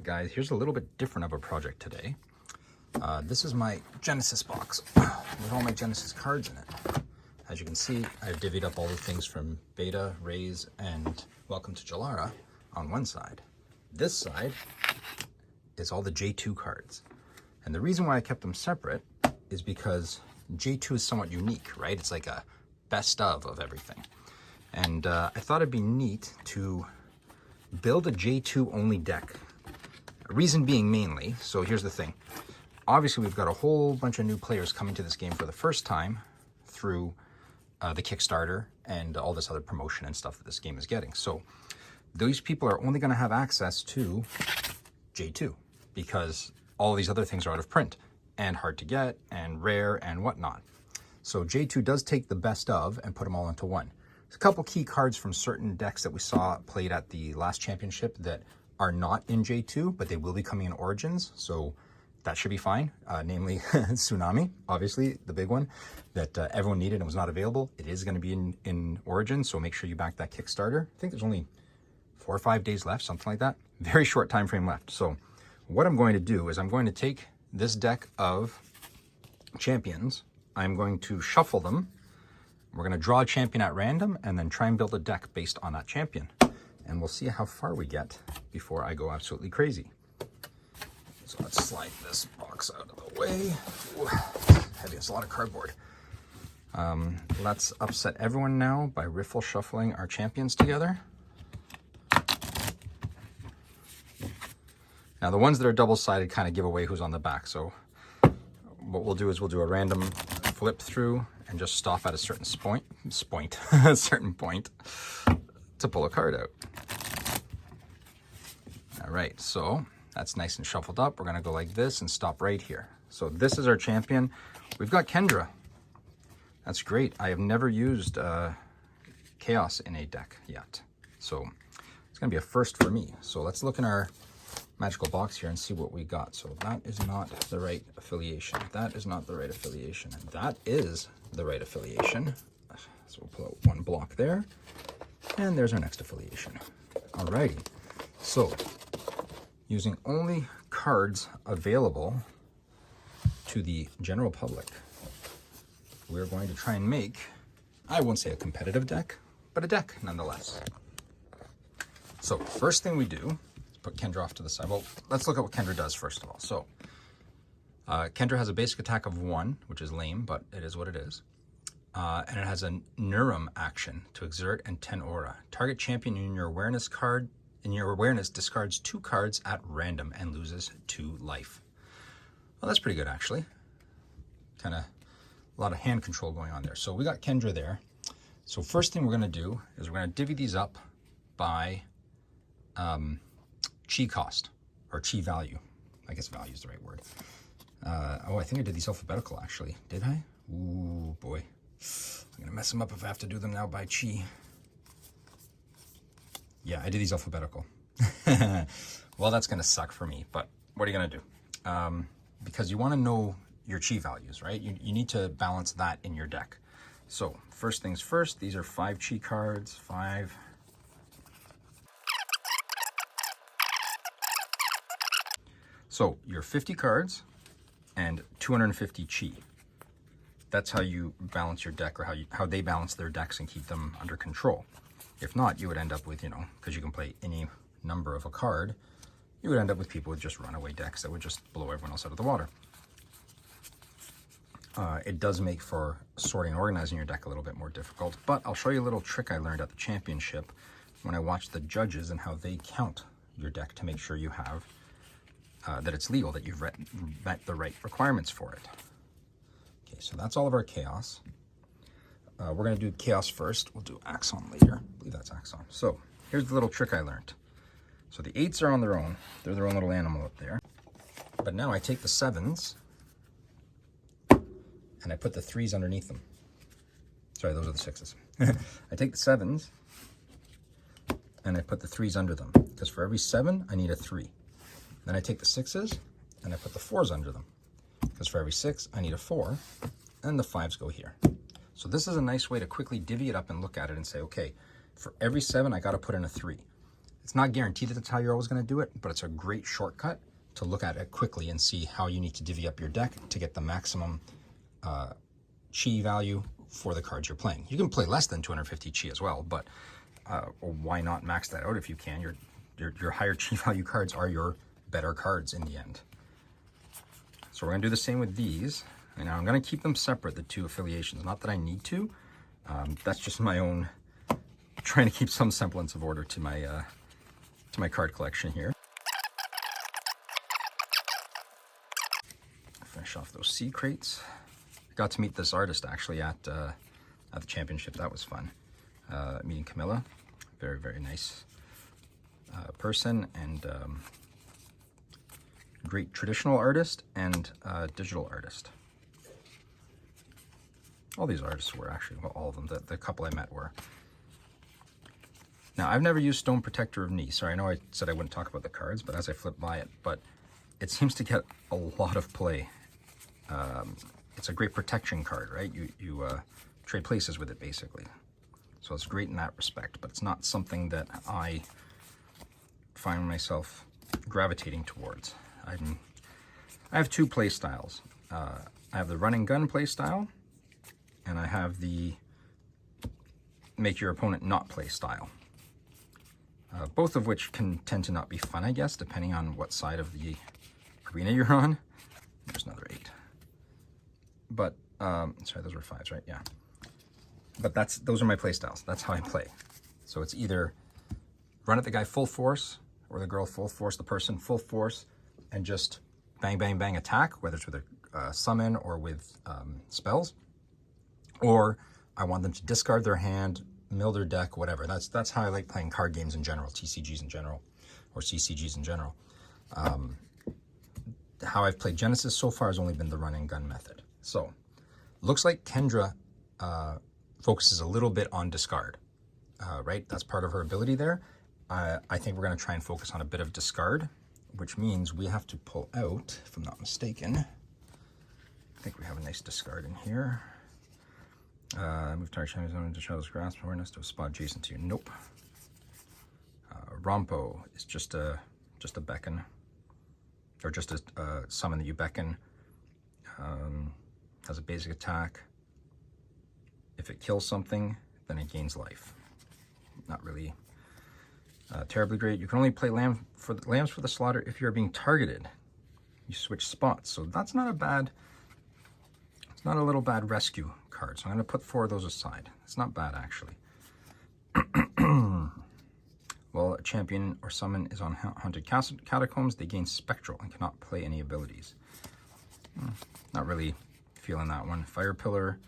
Alright guys, here's a little bit different of a project today. This is my Genesis box with all my Genesis cards in it. As you can see, I've divvied up all the things from Beta, Raise, and Welcome to Jaelara on one side. This side is all the J2 cards. And the reason why I kept them separate is because J2 is somewhat unique, right? It's like a best of everything. And I thought it'd be neat to build a J2 only deck. Reason being mainly, so here's the thing. Obviously we've got a whole bunch of new players coming to this game for the first time through the Kickstarter and all this other promotion and stuff that this game is getting. So those people are only going to have access to J2 because all these other things are out of print and hard to get and rare and whatnot. So J2 does take the best of and put them all into one. There's a couple key cards from certain decks that we saw played at the last championship that are not in J2, but they will be coming in Origins, so that should be fine. Namely, Tsunami, obviously, the big one that everyone needed and was not available. It is going to be in Origins, so make sure you back that Kickstarter. I think there's only 4 or 5 days left, something like that. Very short time frame left. So what I'm going to do is I'm going to take this deck of champions. I'm going to shuffle them. We're going to draw a champion at random and then try and build a deck based on that champion. And we'll see how far we get before I go absolutely crazy. So let's slide this box out of the way. Ooh, heavy, it's a lot of cardboard. Let's upset everyone now by riffle shuffling our champions together. Now the ones that are double-sided kind of give away who's on the back. So what we'll do is we'll do a random flip through and just stop at a certain a certain point to pull a card out. All right, so that's nice and shuffled up. We're gonna go like this and stop right here. So this is our champion. We've got Kendra. That's great. I have never used Chaos in a deck yet. So it's gonna be a first for me. So let's look in our magical box here and see what we got. So that is not the right affiliation. That is not the right affiliation. And that is the right affiliation. So we'll pull out one block there. And there's our next affiliation. Alrighty. So using only cards available to the general public, we're going to try and make, I won't say a competitive deck, but a deck nonetheless. So first thing we do, put Kendra off to the side. Well, let's look at what Kendra does first of all. So Kendra has a basic attack of 1, which is lame, but it is what it is. And it has a Neurum action to exert and 10 aura. Target champion in your awareness discards 2 cards at random and loses 2 life. Well, that's pretty good actually. Kind of a lot of hand control going on there. So we got Kendra there. So first thing we're going to do is we're going to divvy these up by chi cost, or chi value. I guess value is the right word. Oh, I think I did these alphabetical actually. Did I? Ooh, boy. I'm going to mess them up if I have to do them now by chi. Yeah, I did these alphabetical. Well, that's going to suck for me, but what are you going to do? Because you want to know your chi values, right? You need to balance that in your deck. So first things first, these are 5 chi cards, 5. So you're 50 cards and 250 chi. That's how you balance your deck, or how they balance their decks and keep them under control. If not, you would end up with, because you can play any number of a card, you would end up with people with just runaway decks that would just blow everyone else out of the water. It does make for sorting and organizing your deck a little bit more difficult, but I'll show you a little trick I learned at the championship when I watched the judges and how they count your deck to make sure you have that it's legal, that you've met the right requirements for it. Okay, so that's all of our chaos. We're going to do chaos first. We'll do Axon later. I believe that's Axon. So here's the little trick I learned. So the 8s are on their own. They're their own little animal up there. But now I take the 7s and I put the 3s underneath them. Sorry, those are the 6s. I take the 7s and I put the 3s under them, because for every 7, I need a 3. Then I take the 6s and I put the 4s under them, because for every 6, I need a 4, and the 5s go here. So this is a nice way to quickly divvy it up and look at it and say, okay, for every 7, I got to put in a 3. It's not guaranteed that that's how you're always going to do it, but it's a great shortcut to look at it quickly and see how you need to divvy up your deck to get the maximum chi value for the cards you're playing. You can play less than 250 chi as well, but why not max that out if you can? Your higher chi value cards are your better cards in the end. So we're going to do the same with these. And now I'm going to keep them separate, the two affiliations. Not that I need to. That's just my own, trying to keep some semblance of order to my card collection here. Finish off those sea crates. Got to meet this artist actually at the championship. That was fun. Meeting Camilla, very, very nice person, and great traditional artist and digital artist. All these artists were actually, well, all of them, the couple I met were. Now, I've never used Stone Protector of Knee. Sorry, I know I said I wouldn't talk about the cards, but as I flip by it, but it seems to get a lot of play. It's a great protection card, right? You trade places with it, basically. So it's great in that respect, but it's not something that I find myself gravitating towards. I have two play styles. I have the run and gun play style, and I have the make your opponent not play style. Both of which can tend to not be fun, I guess, depending on what side of the arena you're on. There's another 8. But, sorry, those were 5s, right? Yeah. But those are my play styles. That's how I play. So it's either run at the guy full force, or the girl full force, the person full force, and just bang, bang, bang attack, whether it's with a summon or with spells. Or I want them to discard their hand, mill their deck, whatever. That's how I like playing card games in general, TCGs in general, or CCGs in general. How I've played Genesis so far has only been the run and gun method. So, looks like Kendra focuses a little bit on discard, right? That's part of her ability there. I think we're going to try and focus on a bit of discard, which means we have to pull out, if I'm not mistaken. I think we have a nice discard in here. Move target champion zone into Shadow's Grasp, awareness to a spot adjacent to you. Nope. Rompo is just a beckon, or just a summon that you beckon. Has a basic attack. If it kills something, then it gains life. Not really terribly great. You can only play lambs for the slaughter if you're being targeted. You switch spots, so that's not a bad. It's not a little bad rescue card. So I'm going to put 4 of those aside. It's not bad actually. Well, a champion or summon is on haunted catacombs. They gain spectral and cannot play any abilities. Not really feeling that one. Fire pillar.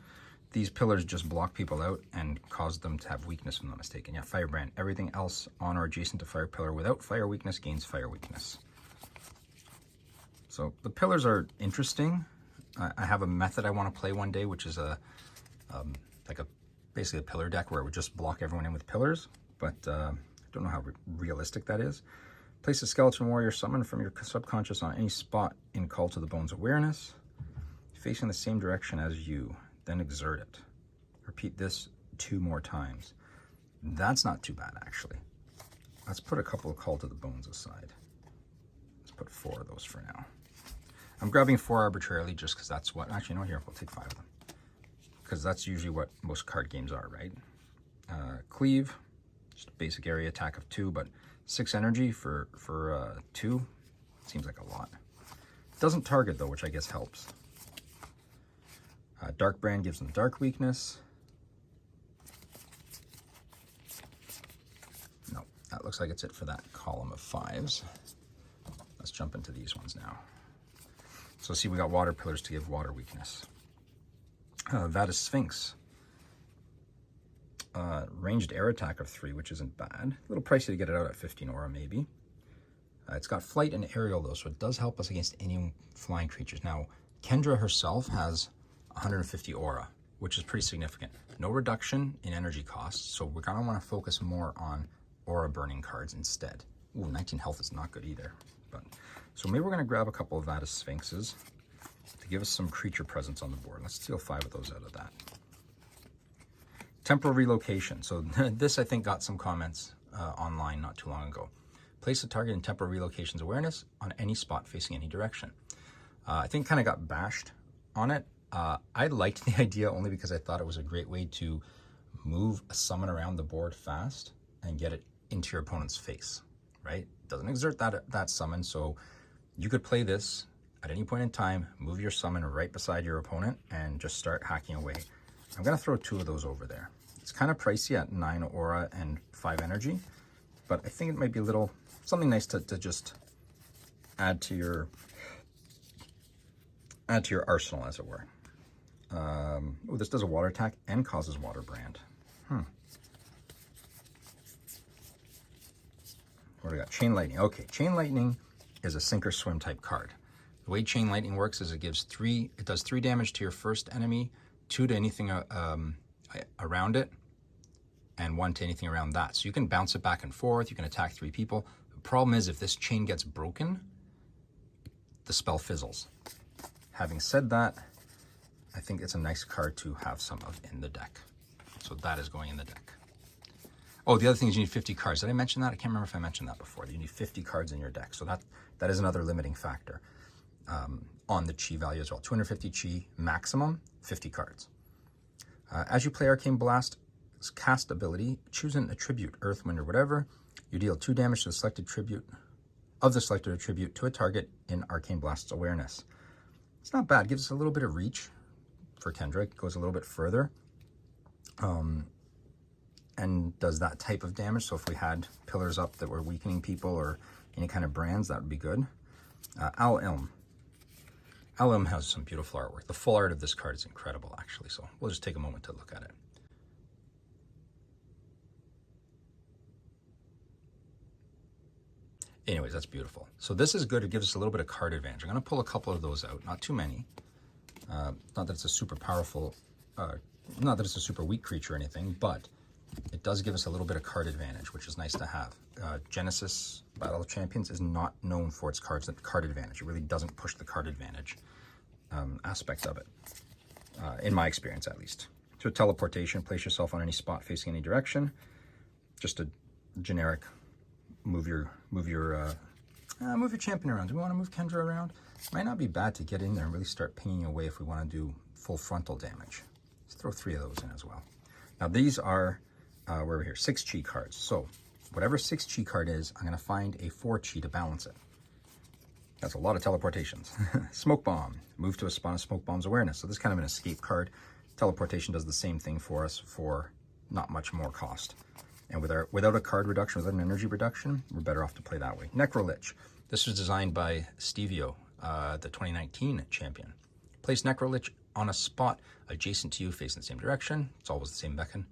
These pillars just block people out and cause them to have weakness, if I'm not mistaken. Yeah, firebrand. Everything else on or adjacent to fire pillar without fire weakness gains fire weakness. So the pillars are interesting. I have a method I want to play one day, which is basically a pillar deck where it would just block everyone in with pillars, but I don't know how realistic that is. Place a skeleton warrior summon from your subconscious on any spot in Call to the Bones awareness, facing the same direction as you, then exert it. Repeat this 2 more times. That's not too bad, actually. Let's put a couple of Call to the Bones aside. Let's put 4 of those for now. I'm grabbing 4 arbitrarily just because that's what, actually, no, here, we'll take 5 of them. Because that's usually what most card games are, right? Cleave, just a basic area attack of 2, but 6 energy for 2 seems like a lot. Doesn't target though, which I guess helps. Dark Brand gives them dark weakness. No, that looks like it's it for that column of 5s. Let's jump into these ones now. So see, we got water pillars to give water weakness. Vadis Sphinx. Ranged air attack of 3, which isn't bad. A little pricey to get it out at 15 aura, maybe. It's got flight and aerial, though, so it does help us against any flying creatures. Now, Kendra herself has 150 aura, which is pretty significant. No reduction in energy costs, so we're going to want to focus more on aura burning cards instead. Ooh, 19 health is not good either. So maybe we're going to grab a couple of Vadis Sphinxes to give us some creature presence on the board. Let's steal 5 of those out of that. Temporal relocation. So this, I think, got some comments online not too long ago. Place a target in temporal relocation's awareness on any spot facing any direction. I think kind of got bashed on it. I liked the idea only because I thought it was a great way to move a summon around the board fast and get it into your opponent's face, right? It doesn't exert that summon, so you could play this at any point in time, move your summon right beside your opponent, and just start hacking away. I'm going to throw 2 of those over there. It's kind of pricey at 9 aura and 5 energy, but I think it might be something nice to just add to your arsenal, as it were. Oh, this does a water attack and causes water brand. What do we got? Chain Lightning. Okay, Chain Lightning is a sink or swim type card. The way Chain Lightning works is it does 3 damage to your first enemy, 2 to anything around it, and 1 to anything around that. So you can bounce it back and forth, you can attack 3 people. The problem is if this chain gets broken, the spell fizzles. Having said that, I think it's a nice card to have some of in the deck. So that is going in the deck. Oh, the other thing is you need 50 cards. Did I mention that? I can't remember if I mentioned that before. You need 50 cards in your deck. So that is another limiting factor on the chi value as well. 250 chi maximum, 50 cards. As you play Arcane Blast's cast ability, choose an attribute, Earth, Wind, or whatever. You deal 2 damage to the selected attribute to a target in Arcane Blast's awareness. It's not bad. It gives us a little bit of reach for Kendra. It goes a little bit further. And does that type of damage. So if we had pillars up that were weakening people or any kind of brands, that would be good. Al Ilm. Al Ilm has some beautiful artwork. The full art of this card is incredible, actually. So we'll just take a moment to look at it. Anyways, that's beautiful. So this is good. It gives us a little bit of card advantage. I'm going to pull a couple of those out. Not too many. Not that it's a super powerful, not that it's a super weak creature or anything, but it does give us a little bit of card advantage, which is nice to have. Genesis Battle of Champions is not known for its card advantage. It really doesn't push the card advantage aspect of it, in my experience at least. So teleportation, place yourself on any spot facing any direction. Just a generic move your champion around. Do we want to move Kendra around? Might not be bad to get in there and really start pinging away if we want to do full frontal damage. Let's throw 3 of those in as well. Now these are, where we're here, 6 chi cards. So whatever 6 chi card is, I'm going to find a 4 chi to balance it. That's a lot of teleportations. Smoke Bomb. Move to a spot of Smoke Bomb's awareness. So this is kind of an escape card. Teleportation does the same thing for us for not much more cost. And without a card reduction, without an energy reduction, we're better off to play that way. Necrolich. This was designed by Stevio, the 2019 champion. Place Necrolich on a spot adjacent to you facing the same direction. It's always the same beacon.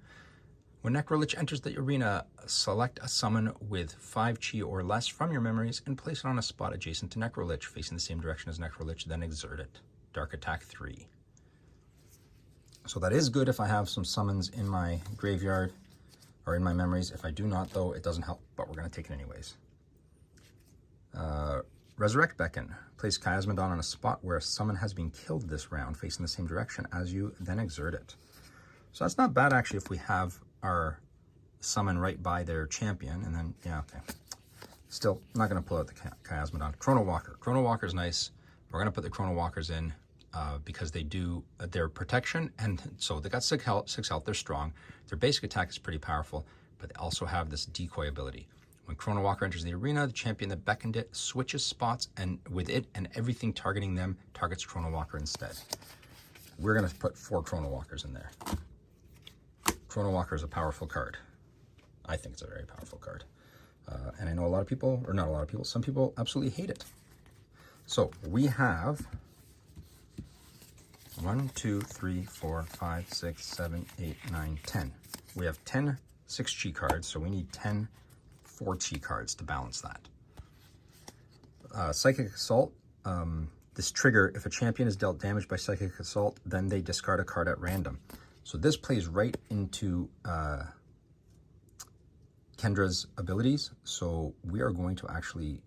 When Necrolich enters the arena, select a summon with 5 chi or less from your memories and place it on a spot adjacent to Necrolich facing the same direction as Necrolich, then exert it. Dark Attack 3. So that is good if I have some summons in my graveyard or in my memories. If I do not, though, it doesn't help, but we're going to take it anyways. Resurrect Beacon. Place Chiasmodon on a spot where a summon has been killed this round, facing the same direction as you, then exert it. So that's not bad, actually, if we have our summon right by their champion, and then, yeah, okay. Still, I'm not going to pull out the Chiasmodon. Chrono Walker. Chrono Walker's nice. We're going to put the Chrono Walkers in because they do their protection, and so they got 6 health, they're strong. Their basic attack is pretty powerful, but they also have this decoy ability. When Chrono Walker enters the arena, the champion that beckoned it switches spots, and with it and everything targeting them targets Chrono Walker instead. We're going to put 4 Chrono Walkers in there. Chrono Walker is a powerful card. I think it's a very powerful card. And I know a lot of people, or not a lot of people, some people absolutely hate it. So we have 1, 2, 3, 4, 5, 6, 7, 8, 9, 10. We have 10 6 chi cards, so we need 10 4 chi cards to balance that. Psychic Assault. This trigger, if a champion is dealt damage by Psychic Assault, then they discard a card at random. So this plays right into Kendra's abilities. So we are going to actually,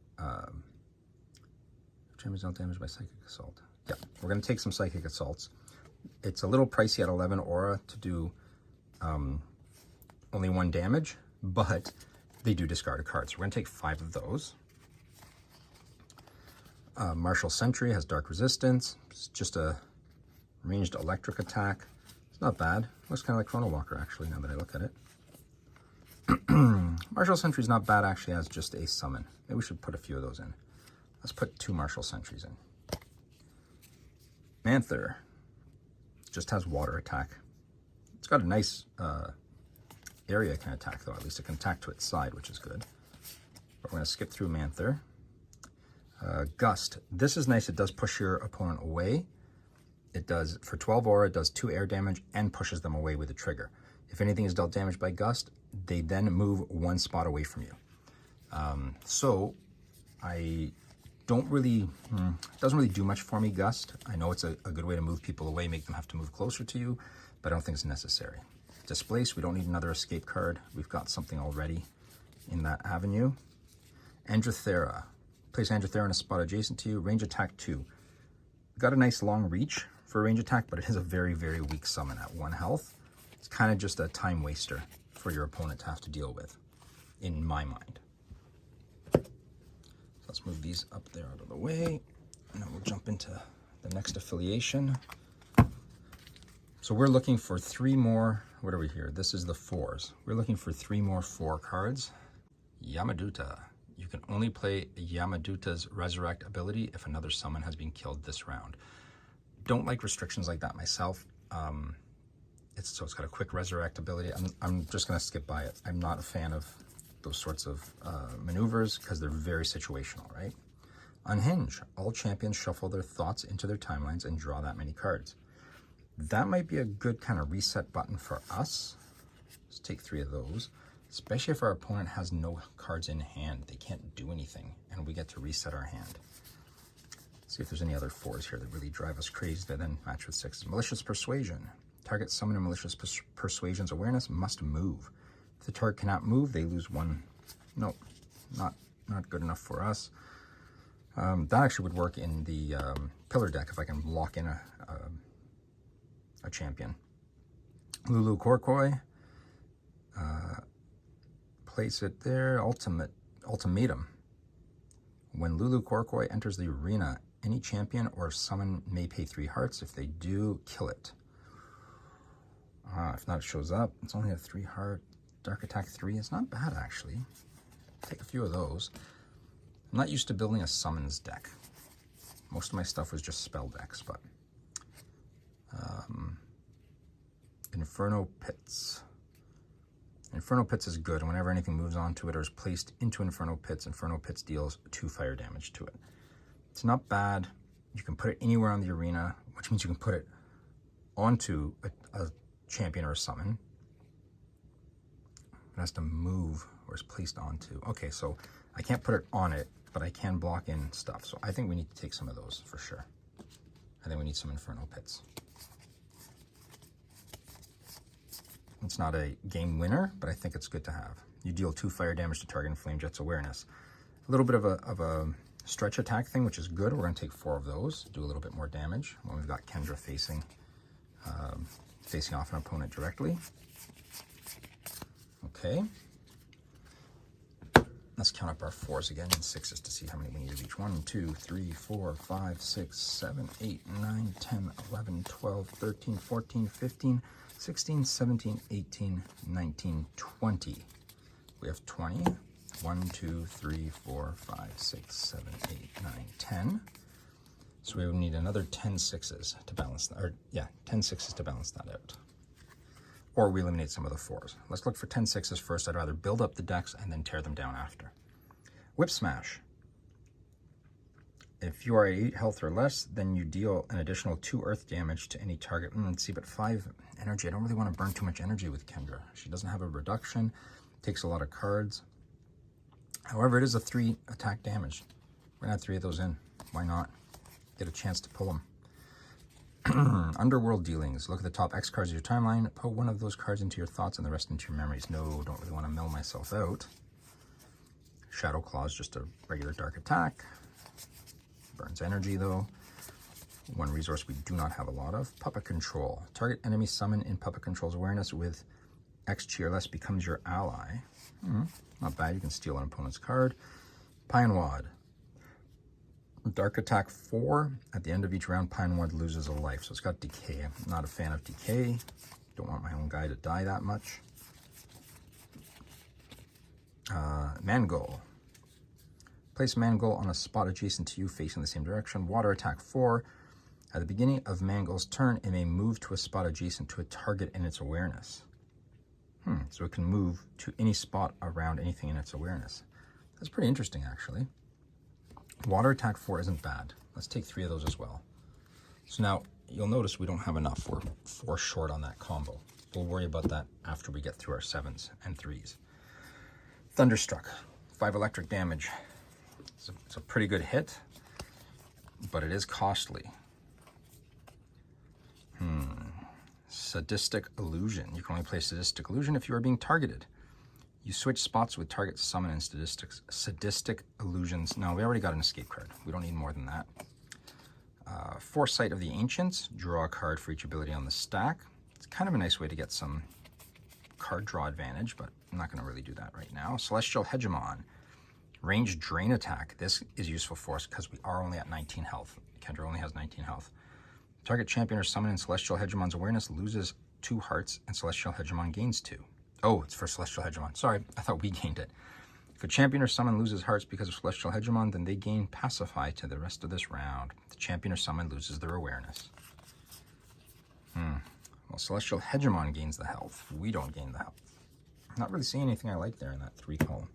champion is dealt damage by Psychic Assault. Yeah, we're going to take some Psychic Assaults. It's a little pricey at 11 aura to do only 1 damage, but they do discard a card. So we're going to take 5 of those. Martial Sentry has Dark Resistance. It's just a ranged electric attack. It's not bad. Looks kind of like Chrono Walker, actually, now that I look at it. Martial Sentry is not bad, actually, as just a summon. Maybe we should put a few of those in. Let's put 2 Martial Sentries in. Manther just has water attack. It's got a nice area it can attack, though. At least it can attack to its side, which is good. But we're going to skip through Manther. Gust. This is nice. It does push your opponent away. It does, for 12 aura, it does 2 air damage and pushes them away with a trigger. If anything is dealt damage by Gust, they then move 1 spot away from you. So I don't really, it doesn't really do much for me, Gust. I know it's a good way to move people away, make them have to move closer to you, but I don't think it's necessary. Displace, we don't need another escape card. We've got something already in that avenue. Androthera. Place Androthera in a spot adjacent to you. Range attack 2. Got a nice long reach for range attack, but it is a very, very weak summon at 1 health. It's kind of just a time waster for your opponent to have to deal with, in my mind. So let's move these up there out of the way, and then we'll jump into the next affiliation. So we're looking for 3 more, what are we here? This is the 4s. We're looking for 3 more 4 cards. Yamaduta. You can only play Yamaduta's Resurrect ability if another summon has been killed this round. Don't like restrictions like that myself. It's got a quick Resurrect ability. I'm just going to skip by it. I'm not a fan of those sorts of maneuvers because they're very situational, right? Unhinge. All champions shuffle their thoughts into their timelines and draw that many cards. That might be a good kind of reset button for us. Let's take 3 of those. Especially if our opponent has no cards in hand. They can't do anything, and we get to reset our hand. Let's see if there's any other 4s here that really drive us crazy that then match with 6s. Malicious Persuasion. Target summon and Malicious Persuasion's awareness must move. If the target cannot move, they lose 1. Nope, not good enough for us. That actually would work in the Pillar deck if I can lock in a champion. Lulu Korkoi. Place it there. Ultimatum. When Lulu Korkoi enters the arena, any champion or summon may pay 3 hearts. If they do, kill it. If not, it shows up. It's only a 3 heart. Dark attack 3. It's not bad, actually. Take a few of those. I'm not used to building a summons deck. Most of my stuff was just spell decks, but Inferno Pits. Inferno Pits is good, and whenever anything moves onto it or is placed into Inferno Pits deals 2 fire damage to it. It's not bad. You can put it anywhere on the arena, which means you can put it onto a champion or a summon. It has to move or is placed onto. Okay, so I can't put it on it, but I can block in stuff. So I think we need to take some of those for sure. I think we need some Inferno Pits. It's not a game winner, but I think it's good to have. You deal 2 fire damage to target and Flame Jet's awareness. A little bit of a stretch attack thing, which is good. We're going to take 4 of those, do a little bit more damage when we've got Kendra facing off an opponent directly. Okay. Let's count up our 4s again and 6s to see how many we need of each. 1, 2, 3, 4, 5, 6, 7, 8, 9, 10, 11, 12, 13, 14, 15, 16, 17, 18, 19, 20. We have 20. 1, 2, 3, 4, 5, 6, 7, 8, 9, 10. So we would need another 10 6s to balance that, or yeah, 10 6s to balance that out. Or we eliminate some of the 4s. Let's look for 10 6s first. I'd rather build up the decks and then tear them down after. Whip Smash. If you are at 8 health or less, then you deal an additional 2 earth damage to any target. Let's see, but 5 energy. I don't really want to burn too much energy with Kendra. She doesn't have a reduction, takes a lot of cards. However, it is a 3 attack damage. We're going to have 3 of those in. Why not? Get a chance to pull them. Underworld Dealings. Look at the top X cards of your timeline. Put 1 of those cards into your thoughts and the rest into your memories. No, don't really want to mill myself out. Shadow Claw is just a regular dark attack. Burns energy, though. 1 resource we do not have a lot of. Puppet Control. Target enemy summon in Puppet Control's awareness with XG or less becomes your ally. Not bad, you can steal an opponent's card. Pine Wad. Dark Attack 4. At the end of each round, Pine Wad loses a life. So it's got decay. I'm not a fan of decay. Don't want my own guy to die that much. Mangoal. Place Mangoal on a spot adjacent to you facing the same direction. Water Attack 4. At the beginning of Mangoal's turn, it may move to a spot adjacent to a target in its awareness. So it can move to any spot around anything in its awareness. That's pretty interesting, actually. Water Attack 4 isn't bad. Let's take 3 of those as well. So now, you'll notice we don't have enough. We're 4 short on that combo. We'll worry about that after we get through our 7s and 3s. Thunderstruck. 5 electric damage. It's a pretty good hit, but it is costly. Sadistic Illusion. You can only play Sadistic Illusion if you are being targeted. You switch spots with target summon and sadistic illusions. No, we already got an escape card. We don't need more than that. Foresight of the Ancients. Draw a card for each ability on the stack. It's kind of a nice way to get some card draw advantage, but I'm not going to really do that right now. Celestial Hegemon. Range Drain Attack. This is useful for us because we are only at 19 health. Kendra only has 19 health. Target champion or summon in Celestial Hegemon's awareness loses 2 hearts and Celestial Hegemon gains 2. Oh, it's for Celestial Hegemon. Sorry, I thought we gained it. If a champion or summon loses hearts because of Celestial Hegemon, then they gain Pacify to the rest of this round. The champion or summon loses their awareness. Well, Celestial Hegemon gains the health. We don't gain the health. I'm not really seeing anything I like there in that 3 column.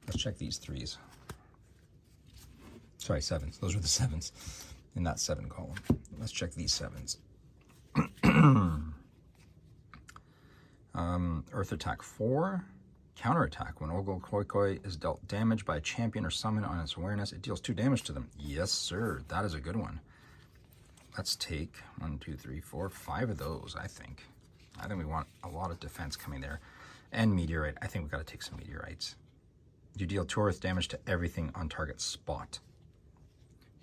Let's check these 3s. Sorry, 7s. Those were the 7s in that 7 column. Let's check these 7s. Earth Attack 4. Counter Attack. When Ogul Koi Koi is dealt damage by a champion or summon on its awareness, it deals 2 damage to them. Yes, sir. That is a good one. Let's take 1, 2, 3, 4, 5 of those, I think. I think we want a lot of defense coming there. And Meteorite. I think we've got to take some Meteorites. You deal 2 earth damage to everything on target spot.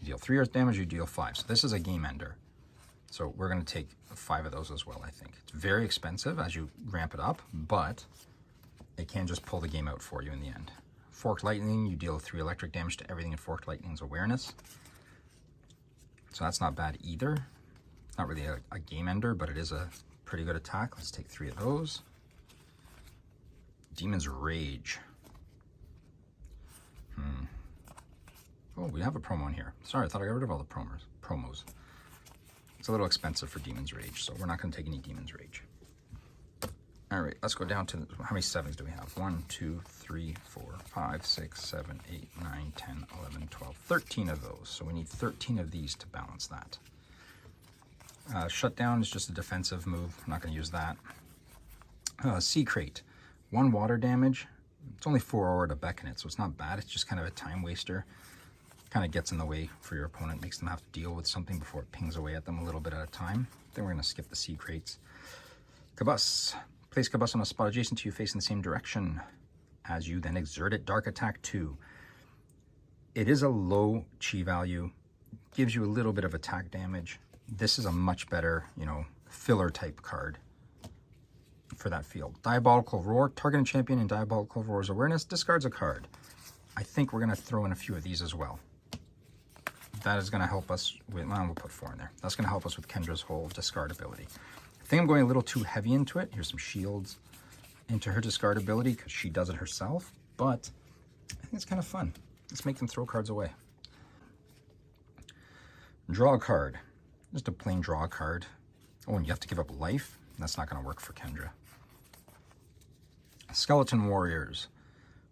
You deal 3 earth damage, you deal 5. So this is a game ender. So we're going to take 5 of those as well, I think. It's very expensive as you ramp it up, but it can just pull the game out for you in the end. Forked Lightning, you deal 3 electric damage to everything in Forked Lightning's awareness. So that's not bad either. Not really a game ender, but it is a pretty good attack. Let's take 3 of those. Demon's Rage. Oh, we have a promo in here. Sorry, I thought I got rid of all the promos. It's a little expensive for Demon's Rage, so we're not going to take any Demon's Rage. All right, let's go down to how many 7s do we have? 1, 2, 3, 4, 5, 6, 7, 8, 9, 10, 11, 12, 13 of those. So we need 13 of these to balance that. Shutdown is just a defensive move. I'm not going to use that. Sea Crate. 1 water damage. It's only 4 aura to beckon it, so it's not bad. It's just kind of a time waster. Kind of gets in the way for your opponent, makes them have to deal with something before it pings away at them a little bit at a time. Then we're going to skip the Sea Crates. Caboose. Place Caboose on a spot adjacent to you facing the same direction as you, then exert it. Dark Attack 2. It is a low chi value, gives you a little bit of attack damage. This is a much better, filler type card for that field. Diabolical Roar. Targeting champion in Diabolical Roar's awareness discards a card. I think we're going to throw in a few of these as well. That is going to help us with, well, we'll put 4 in there. That's going to help us with Kendra's whole discard ability. I think I'm going a little too heavy into it. Here's some shields into her discard ability because she does it herself, but I think it's kind of fun. Let's make them throw cards away. Draw a card. Just a plain draw card. Oh, and you have to give up life? That's not going to work for Kendra. Skeleton Warriors.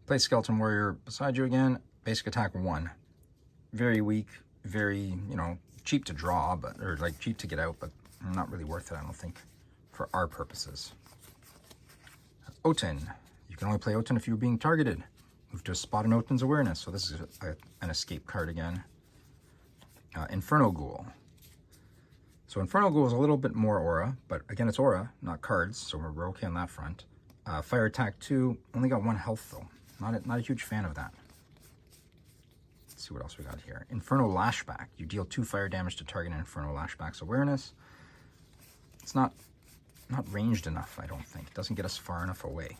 Play Skeleton Warrior beside you again. Basic attack 1. Very weak, very, cheap to draw, or like cheap to get out, but not really worth it, I don't think, for our purposes. Oten. You can only play Oten if you're being targeted. Move to a spot in Oten's awareness. So this is an escape card again. Inferno Ghoul. So Inferno Ghoul is a little bit more aura, but again, it's aura, not cards, so we're okay on that front. Fire Attack 2, only got 1 health though. Not a huge fan of that. Let's see what else we got here. Inferno Lashback. You deal 2 fire damage to target an Inferno Lashback's awareness. It's not not ranged enough, I don't think. It doesn't get us far enough away.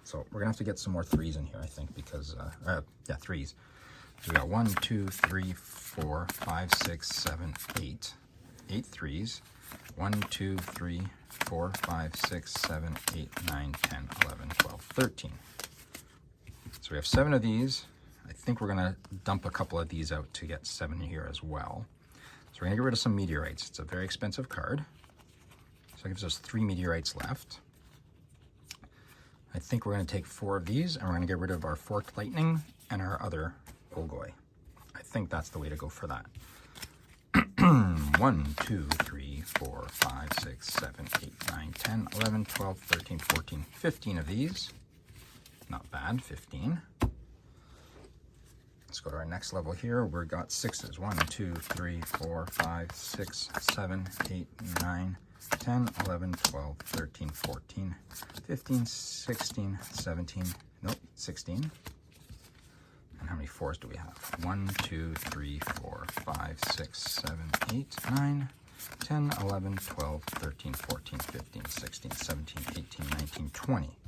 So we're gonna have to get some more 3s in here, I think, because, yeah, 3s. So we got 1, 2, 3, 4, 5, 6, 7, 8. 8 3s. 1, 2, 3, 4, 5, 6, 7, 8, 9, 10, 11, 12, 13. So we have 7 of these. I think we're gonna dump a couple of these out to get 7 here as well. So we're gonna get rid of some meteorites. It's a very expensive card. So it gives us 3 meteorites left. I think we're gonna take 4 of these and we're gonna get rid of our Forked Lightning and our other Golgoi. I think that's the way to go for that. 1, 2, 3, 4, 5, 6, 7, 8, 9, 10, 11, 12, 13, 14, 15 of these. Not bad, 15. Let's go to our next level here. We've got 6s. 1, 2, 3, 4, 5, 6, 7, 8, 9, 10, 11, 12, 13, 14, 15, 16, 17, nope, 16. And how many 4s do we have? 1, 2, 3, 4, 5, 6, 7, 8, 9, 10, 11, 12, 13, 14, 15, 16, 17, 18, 19, 20.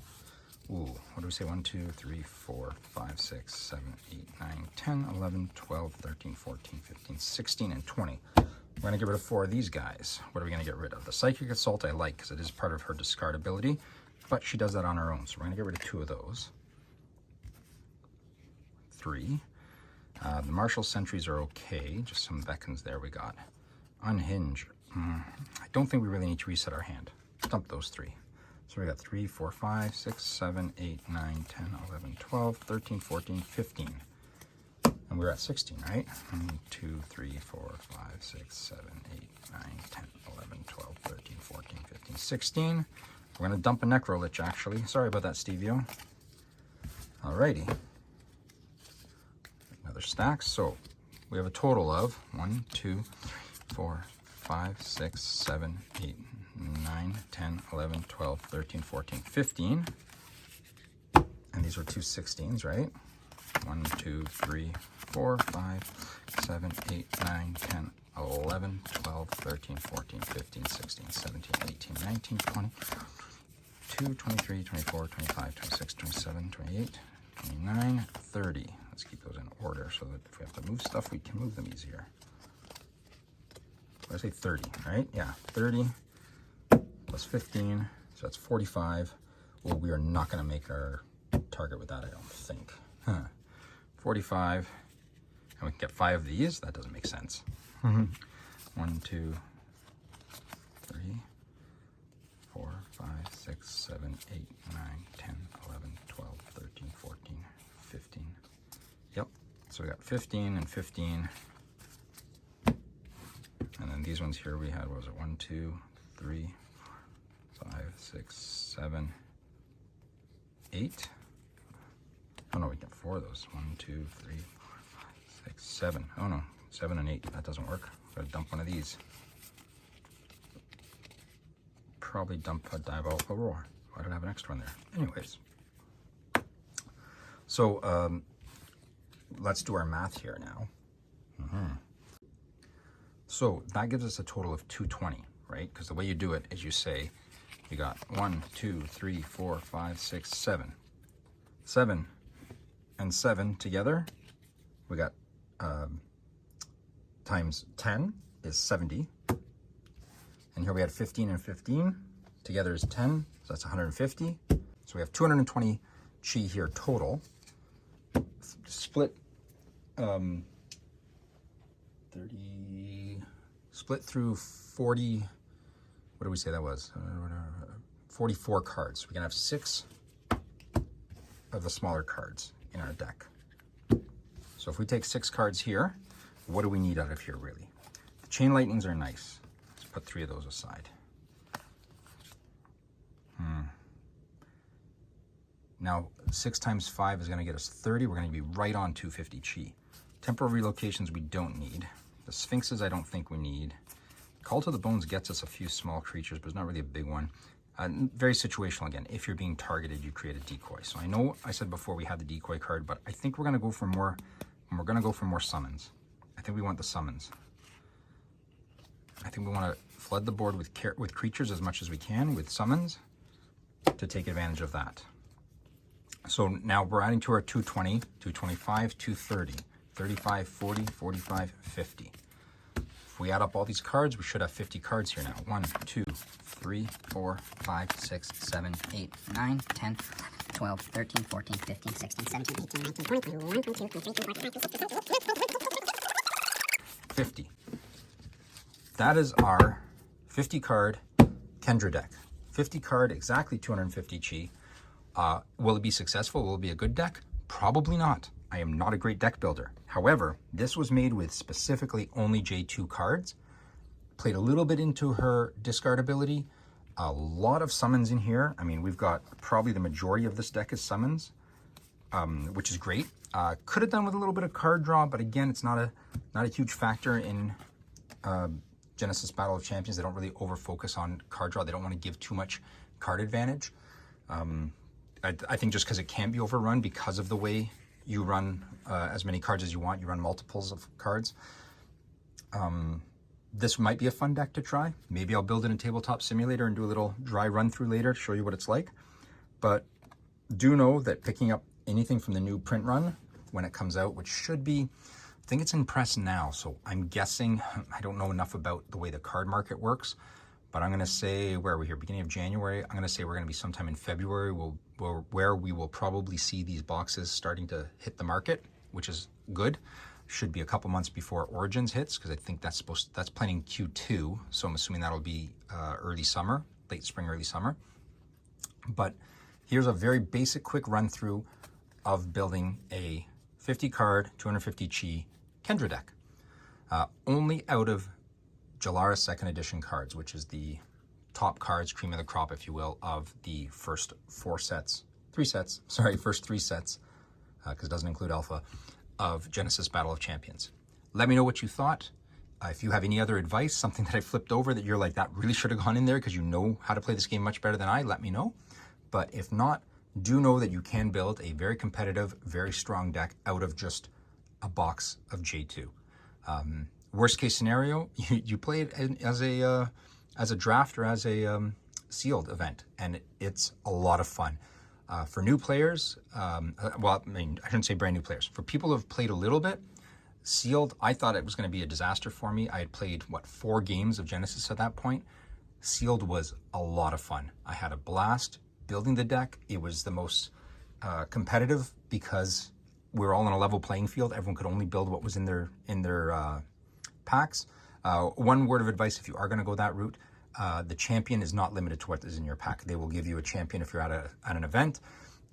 Ooh, what do we say? 1, 2, 3, 4, 5, 6, 7, 8, 9, 10, 11, 12, 13, 14, 15, 16, and 20. We're going to get rid of 4 of these guys. What are we going to get rid of? The Psychic Assault I like because it is part of her discard ability, but she does that on her own. So we're going to get rid of 2 of those. 3. The Martial Sentries are okay. Just some beckons there we got. Unhinge. I don't think we really need to reset our hand. Dump those 3. So we got 3, 4, 5, 6, 7, 8, 9, 10, 11, 12, 13, 14, 15. And we're at 16, right? 1, 2, 3, 4, 5, 6, 7, 8, 9, 10, 11, 12, 13, 14, 15, 16. We're going to dump a Necrolich, actually. Sorry about that, Stevio. Alrighty. Another stack. So we have a total of 1, 2, 3, 4, 5, 6, 7, 8, 9, 10, 11, 12, 13, 14, 15. And these are 2 16s, right? 1, 2, 3, 4, 5, 7, 8, 9, 10, 11, 12, 13, 14, 15, 16, 17, 18, 19, 20, 22, 23, 24, 25, 26, 27, 28, 29, 30. Let's keep those in order so that if we have to move stuff, we can move them easier. I say 30, right? Yeah, 30 plus 15, so that's 45. Well, we are not going to make our target with that, I don't think. 45, and we can get 5 of these. That doesn't make sense. 1, 2, 3, 4, 5, 6, 7, 8, 9, 10, 11, 12, 13, 14, 15. Yep, so we got 15 and 15. And then these ones here we had, what was it, 1, 2, 3, 5, 6, 7, 8. Oh no, we get 4 of those. 1, 2, 3, 4, 5, 6, 7. Oh no, 7 and 8. That doesn't work. Gotta dump one of these. Probably dump a Diabolical Roar. Why did I have an extra one there? Anyways. So let's do our math here now. So that gives us a total of 220, right? Because the way you do it is you say, you got 1, 2, 3, 4, 5, 6, 7. 7 and 7 together, we got times 10 is 70. And here we had 15 and 15. Together is 10, so that's 150. So we have 220 chi here total. Split 30, split through 40, what did we say that was? 44 cards. We can have 6 of the smaller cards in our deck. So if we take 6 cards here, what do we need out of here really? The Chain Lightnings are nice. Let's put 3 of those aside. Now 6 times 5 is going to get us 30. We're going to be right on 250 chi. Temporal Relocations we don't need. The Sphinxes I don't think we need. Call to the Bones gets us a few small creatures, but it's not really a big one. Very situational again. If you're being targeted, you create a decoy. So I know I said before we had the decoy card, but I think we're going to go for more. We're going to go for more summons. I think we want the summons. I think we want to flood the board with creatures as much as we can, with summons, to take advantage of that. So now we're adding to our 220, 225, 230, 35, 40, 45, 50. If we add up all these cards, we should have 50 cards here now. 1, 2, 3, 4, 5, 6, 7, 8, 9, 10, 12, 13, 14, 15, 16, 17, 18, 19, 20, 21, 22, 23, 24, 50. That is our 50 card Kendra deck. 50 card, exactly 250 chi. Will it be successful? Will it be a good deck? Probably not. I am not a great deck builder. However, this was made with specifically only J2 cards. Played a little bit into her discard ability. A lot of summons in here. I mean, we've got probably the majority of this deck is summons, which is great. Could have done with a little bit of card draw, but again, it's not a huge factor in Genesis Battle of Champions. They don't really over focus on card draw. They don't want to give too much card advantage. I think just because it can be overrun because of the way you run as many cards as you want. You run multiples of cards. This might be a fun deck to try. Maybe I'll build it in Tabletop Simulator and do a little dry run through later to show you what it's like. But do know that picking up anything from the new print run when it comes out, which should be, I think it's in press now, so I'm guessing, I don't know enough about the way the card market works, but I'm going to say, where are we here, beginning of January, I'm going to say we're going to be sometime in February where we will probably see these boxes starting to hit the market, which is good. Should be a couple months before Origins hits, because I think that's planning Q2, so I'm assuming that'll be early summer, late spring, early summer. But here's a very basic quick run through of building a 50 card, 250 chi Kendra deck. Only out of Jaelara Second Edition cards, which is the top cards, cream of the crop, if you will, of the first first three sets, because it doesn't include Alpha, of Genesis Battle of Champions. Let me know what you thought. If you have any other advice, something that I flipped over that you're like, that really should have gone in there because you know how to play this game much better than I, let me know. But if not, do know that you can build a very competitive, very strong deck out of just a box of J2. Worst case scenario, you play it as a draft or as a sealed event, and it's a lot of fun. For new players, well, I mean, I shouldn't say brand new players. For people who have played a little bit, sealed, I thought it was going to be a disaster for me. I had played, 4 games of Genesis at that point. Sealed was a lot of fun. I had a blast building the deck. It was the most competitive because we were all on a level playing field. Everyone could only build what was in their packs. One word of advice, if you are going to go that route, the champion is not limited to what is in your pack. They will give you a champion if you're at an event.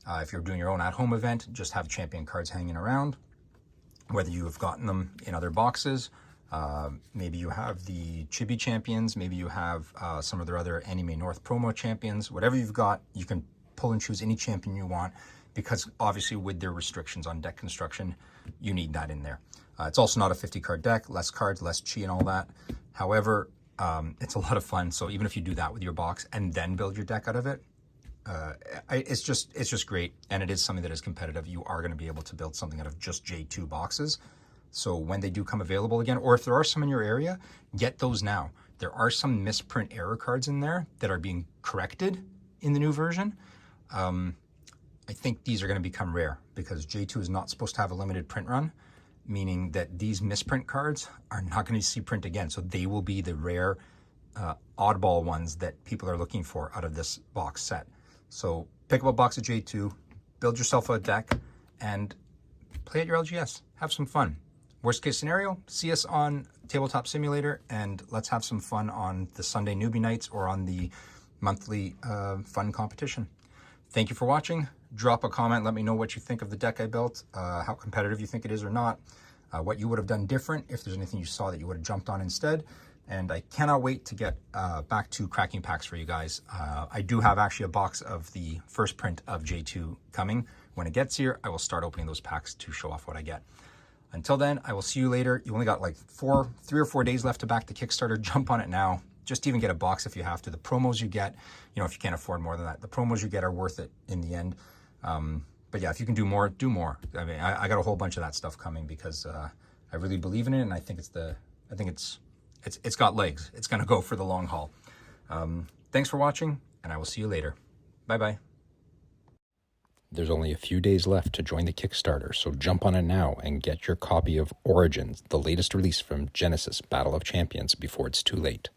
If you're doing your own at-home event, just have champion cards hanging around. Whether you have gotten them in other boxes, maybe you have the Chibi champions, maybe you have some of their other Anime North promo champions. Whatever you've got, you can pull and choose any champion you want, because obviously with their restrictions on deck construction, you need that in there. It's also not a 50 card deck, less cards, less chi and all that. However, it's a lot of fun. So even if you do that with your box and then build your deck out of it, it's just great. And it is something that is competitive. You are going to be able to build something out of just J2 boxes. So when they do come available again, or if there are some in your area, get those now. There are some misprint error cards in there that are being corrected in the new version. I think these are going to become rare because J2 is not supposed to have a limited print run, meaning that these misprint cards are not going to see print again. So they will be the rare oddball ones that people are looking for out of this box set. So pick up a box of J2, build yourself a deck, and play at your LGS. Have some fun. Worst case scenario, see us on Tabletop Simulator, and let's have some fun on the Sunday newbie nights or on the monthly fun competition. Thank you for watching. Drop a comment. Let me know what you think of the deck I built, how competitive you think it is or not, what you would have done different, if there's anything you saw that you would have jumped on instead. And I cannot wait to get back to cracking packs for you guys. I do have actually a box of the first print of J2 coming. When it gets here, I will start opening those packs to show off what I get. Until then, I will see you later. You only got like 3 or 4 days left to back the Kickstarter. Jump on it now. Just even get a box if you have to. The promos you get, if you can't afford more than that, the promos you get are worth it in the end. But yeah, if you can do more, do more. I mean, I got a whole bunch of that stuff coming because I really believe in it, and I think it's it's got legs. It's going to go for the long haul. Thanks for watching, and I will see you later. Bye-bye. There's only a few days left to join the Kickstarter, so jump on it now and get your copy of Origins, the latest release from Genesis Battle of Champions, before it's too late.